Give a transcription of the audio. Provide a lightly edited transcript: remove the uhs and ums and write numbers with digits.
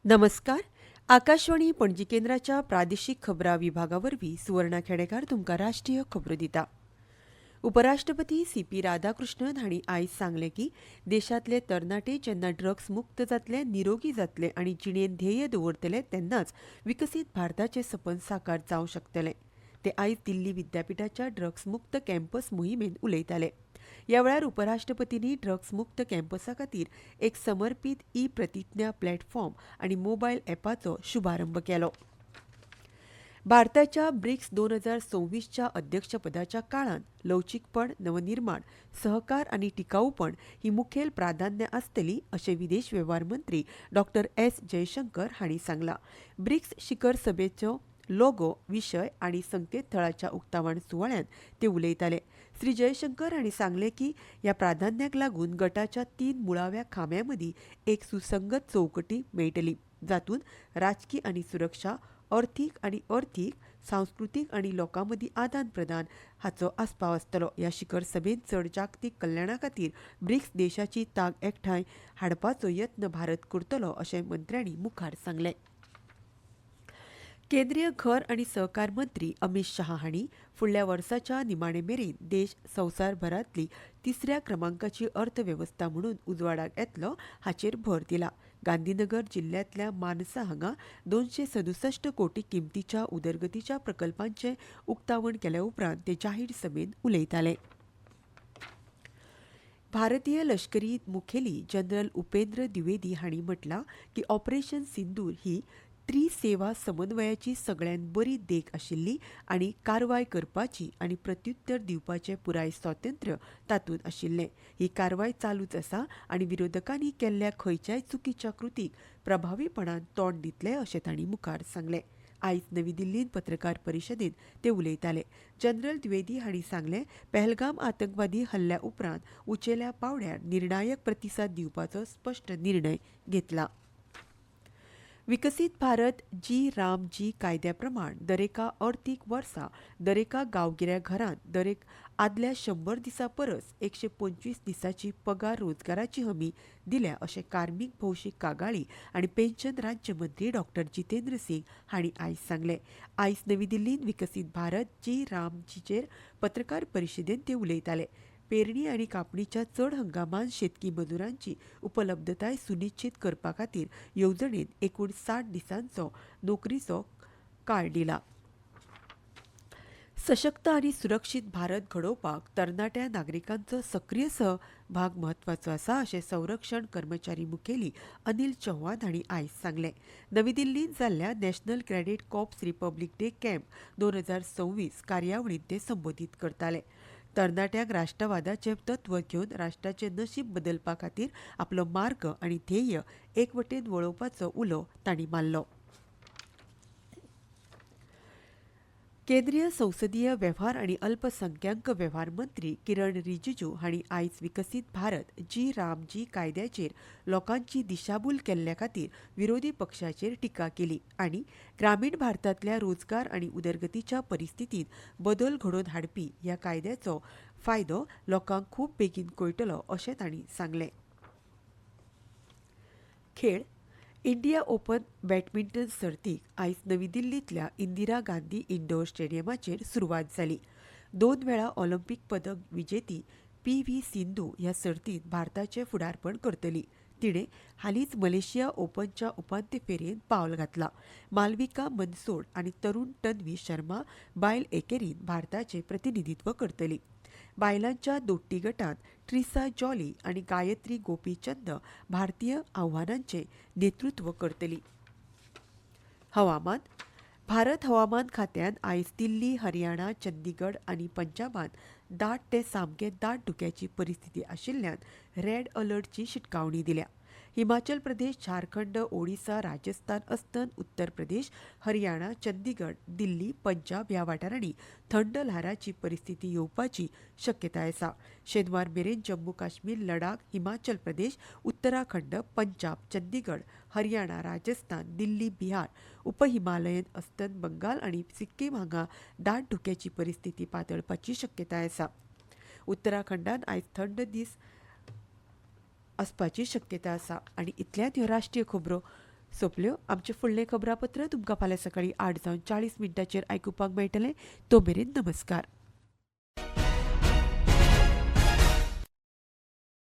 नमस्कार. आकाशवाणी पणजी केंद्राच्या प्रादेशीक खबरां विभागावरवीं सुवर्णा खेडेकार तुमकां राष्ट्रीय खबरो दिता. उपराष्ट्रपती सी.पी. राधाकृष्णन हांणी आयज सांगलें की देशांतले तरणाटे जेन्ना ड्रग्स मुक्त जातले, निरोगी जातले आनी जिणेंत ध्येय दवरतले तेन्नाच विकसीत भारताचें सपन साकार जावंक शकतलें. ते आयज दिल्ली विद्यापीठाच्या ड्रग्स मुक्त कॅम्पस मोहिमेंत उलयताले. ह्या वेळार उपराष्ट्रपतींनी ड्रग्स मुक्त कॅम्पसा खातीर एक समर्पीत ई प्रतिज्ञा प्लॅटफॉर्म आनी मोबायल ॲपाचो शुभारंभ केलो. भारताच्या ब्रिक्स 2026च्या अध्यक्षपदाच्या काळात लवचीकपण, नवनिर्माण, सहकार आनी टिकाऊपण ही मुखेल प्राधान्य आसतली अशें विदेश वेव्हार मंत्री डॉ. एस. जयशंकर हांणी सांगलां. ब्रिक्स शिखर सभेचो लोगो, विशय आनी संकेतथळाच्या उक्तावण सुवाळ्यात ते उलयताले. श्री जयशंकर हांणी सांगलें की ह्या प्राधान्याक लागून गटाच्या 3 मुळाव्या खांब्यां मदीं एक सुसंगत चौकटी मेळटली, जातूंत राजकी आनी सुरक्षा, अर्थीक, सांस्कृतीक आनी लोकां मदीं आदान प्रदान हाचो आस्पाव आसतलो. ह्या शिखर सभेत चड जागतीक कल्याणा खातीर ब्रिक्स देशाची तांक एकठांय हाडपाचो यत्न भारत करतलो अशें मंत्र्यांनी मुखार सांगलें. केंद्रीय घर आनी सहकार मंत्री अमित शाह हांणी फुडल्या वर्साच्या निमाणे मेरेन देश संवसारभरांतली 3ऱ्या क्रमांकाची अर्थवेवस्था म्हणून उजवाडाक येतलो हाचेर भर दिला. गांधीनगर जिल्ल्यांतल्या मानसा हांगा 267 कोटी किमतीच्या उदरगतीच्या प्रकल्पांचें उक्तावण केल्या उपरांत ते जाहीर सभेत उलयताले. भारतीय लष्करी मुखेली जनरल उपेंद्र द्विवेदी हांणी म्हटलां की ऑपरेशन सिंदूर ही त्रिसेवा समन्वयाची सगळ्यांत बरी देख आशिल्ली आनी कारवाय करपाची आनी प्रत्युत्तर दिवपाचें पुराय स्वातंत्र्य तातूंत आशिल्लें. ही कारवाय चालूच आसा आनी विरोधकांनी केल्ल्या खंयच्याय चुकीच्या कृतीक प्रभावीपणान तोंड दितले अशें तांणी मुखार सांगलें. आयज नवी दिल्लींत पत्रकार परिशदेंत ते उलयताले. जनरल द्विवेदी हांणी सांगलें, पहलगाम आतंकवादी हल्ल्या उपरांत उंचेल्या पावड्यार निर्णायक प्रतिसाद दिवपाचो स्पश्ट निर्णय घेतला. विकसीत भारत जी कायद्या प्रमाण दरेका अर्थीक वर्सा दरेका गांवगिऱ्या घरांत दरेक आदल्या 100 दिसां परस 125 दिसांची पगार रोजगाराची हमी दिल्या अशें कार्मीक भौशीक कागाळी आनी पेन्शन राज्य मंत्री डॉ. जितेंद्र सिंग हांणी आयज सांगलें. आयज नवी दिल्लींत विकसीत भारत जीचेर पत्रकार परिशदेंत ते उलयताले. पेरणी आनी कापणीच्या चड हंगामान शेतकी मजुरांची उपलब्धताय सुनिश्चित करपा खातीर येवजणेन एकूण 60 दिसांचो नोकरीचो काळ दिला. सशक्त आनी सुरक्षीत भारत घडोवपाक तरणाट्या नागरिकांचो सक्रीय सहभाग म्हत्वाचो आसा अशें संरक्षण कर्मचारी मुखेली अनिल चौहान हांणी आयज सांगलें. नवी दिल्लींत जाल्ल्या national cadet corps republic day camp 2026 कार्यावळींत ते संबोधीत करताले. तरणाट्यांक राष्ट्रवादाचें तत्व घेवन राष्ट्राचें नशीब बदलपा खातीर आपलो मार्ग आनी ध्येय एकवटेन वळोवपाचो उलो तांणी मारलो. केंद्रीय संसदीय वेव्हार आनी अल्पसंख्याक वेव्हार मंत्री किरण रिजिजू हांणी आयज विकसीत भारत जी कायद्याचेर लोकांची दिशाभूल केल्ल्या खातीर विरोधी पक्षाचेर टिका केली आनी ग्रामीण भारतांतल्या रोजगार आनी उदरगतीच्या परिस्थितींत बदल घडोवन हाडपी ह्या कायद्याचो फायदो लोकांक खूब बेगीन कळटलो अशें तांणी सांगलें. खेळ इंडिया ओपन बॅडमिंटन सर्तीक आयज नवी दिल्लींतल्या इंदिरा गांधी इंडोर स्टेडियमाचेर सुरवात जाली. 2 वेळा ऑलिंपीक पदक विजेती पी.व्ही. सिंधू ह्या सर्तींत भारताचें फुडारपण करतली. तिणें हालींच मलेशिया ओपनच्या उपांत्य फेरयेंत पावल घातलां. मालविका मनसोड आनी तरुण तन्वी शर्मा बायल एकेरींत भारताचें प्रतिनिधित्व करतली. बायलांच्या दोट्टी गटांत ट्रिसा जॉली आनी गायत्री गोपीचंद भारतीय आव्हानांचें नेतृत्व करतली. हवामान भारत हवामान खात्यान आयज दिल्ली, हरियाणा, चंदीगड आनी पंजाबात दाट ते सामके दाट धुक्याची परिस्थिती आशिल्ल्यान रेड अलर्टची शिटकावणी दिल्या. हिमाचल प्रदेश, झारखंड, ओडिसा, राजस्थान अस्तंत, उत्तर प्रदेश, हरियाणा, चंदीगड, दिल्ली, पंजाब ह्या वाठारांनी थंड ल्हाराची परिस्थिती येवपाची शक्यताय आसा. शेनवार मेरेन जम्मू काश्मीर, लडाख, हिमाचल प्रदेश, उत्तराखंड, पंजाब, चंदीगड, हरियाणा, राजस्थान, दिल्ली, बिहार, उपहिमालयन अस्तंत बंगाल आनी सिक्कीम हांगा दाट धुक्याची परिस्थिती पातळपाची शक्यताय आसा. उत्तराखंडात आयज थंड दीस आसपाची शक्यता आसा. आनी इतल्यात ह्यो राष्ट्रीय खबरो सोंपल्यो. आमचे फुडलें खबरापत्र तुमकां फाल्यां सकाळीं 8:40 आयकुपाक मेळटलें. तो मेरेन नमस्कार.